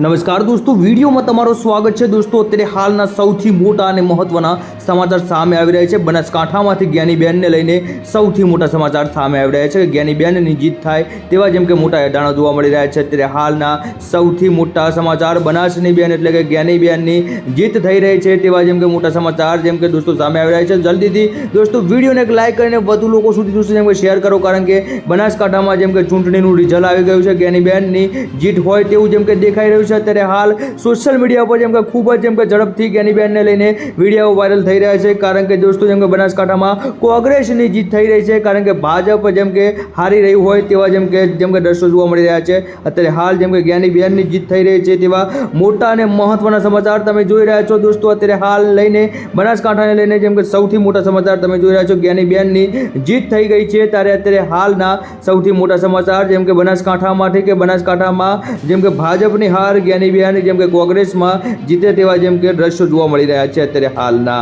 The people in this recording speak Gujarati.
નમસ્કાર દોસ્તો, વિડીયોમાં તમારું સ્વાગત છે. દોસ્તો, અત્યારે હાલના સૌથી મોટા અને મહત્વના સમાચાર સામે આવી રહ્યા છે. બનાસકાંઠામાંથી જ્ઞાનીબેનને લઈને સૌથી મોટા સમાચાર સામે આવી રહ્યા છે. જ્ઞાનીબેનની જીત થાય તેવા જેમ કે મોટા એડાણો જોવા મળી રહ્યા છે. અત્યારે હાલના સૌથી મોટા સમાચાર બનાસની બેન એટલે કે જ્ઞાનીબેનની જીત થઈ રહી છે તેવા જેમ કે મોટા સમાચાર જેમ કે દોસ્તો સામે આવી રહ્યા છે. જલ્દીથી દોસ્તો વિડીયોને એક લાઈક કરીને વધુ લોકો સુધી દોસ્તો જેમ કે શેર કરો, કારણ કે બનાસકાંઠામાં જેમ કે ચૂંટણીનું રિઝલ્ટ આવી ગયું છે. જ્ઞાનીબેનની જીત હોય તેવું જેમ કે દેખાઈ રહ્યું છે. અત્યારે હાલ સોશિયલ મીડિયા પર જેમ કે ખૂબ જ જેમ કે ઝડપથી જ્ઞાનીબેનને લઈને વિડીયો વાયરલ થઈ રહ્યા છે, કારણ કે દોસ્તો જેમ કે બનાસકાંઠામાં કોંગ્રેસની જીત થઈ રહી છે, કારણ કે ભાજપ જેમ કે હારી રહ્યું હોય તેવા જેમ કે દ્રશ્યો જોવા મળી રહ્યા છે. અત્યારે હાલ જેમ કે જ્ઞાનીબેનની જીત થઈ રહી છે તેવા મોટા અને મહત્વના સમાચાર તમે જોઈ રહ્યા છો. દોસ્તો અત્યારે હાલ લઈને બનાસકાંઠાને લઈને જેમ કે સૌથી મોટા સમાચાર તમે જોઈ રહ્યા છો. જ્ઞાનીબેનની જીત થઈ ગઈ છે ત્યારે અત્યારે હાલના સૌથી મોટા સમાચાર જેમ કે બનાસકાંઠામાંથી કે બનાસકાંઠામાં જેમ કે ભાજપની હાર, જ્ઞાનીબેન જેમ કે કોંગ્રેસમાં જીતે તેવા જેમ કે દ્રશ્યો જોવા મળી રહ્યા છે અત્યારે હાલના.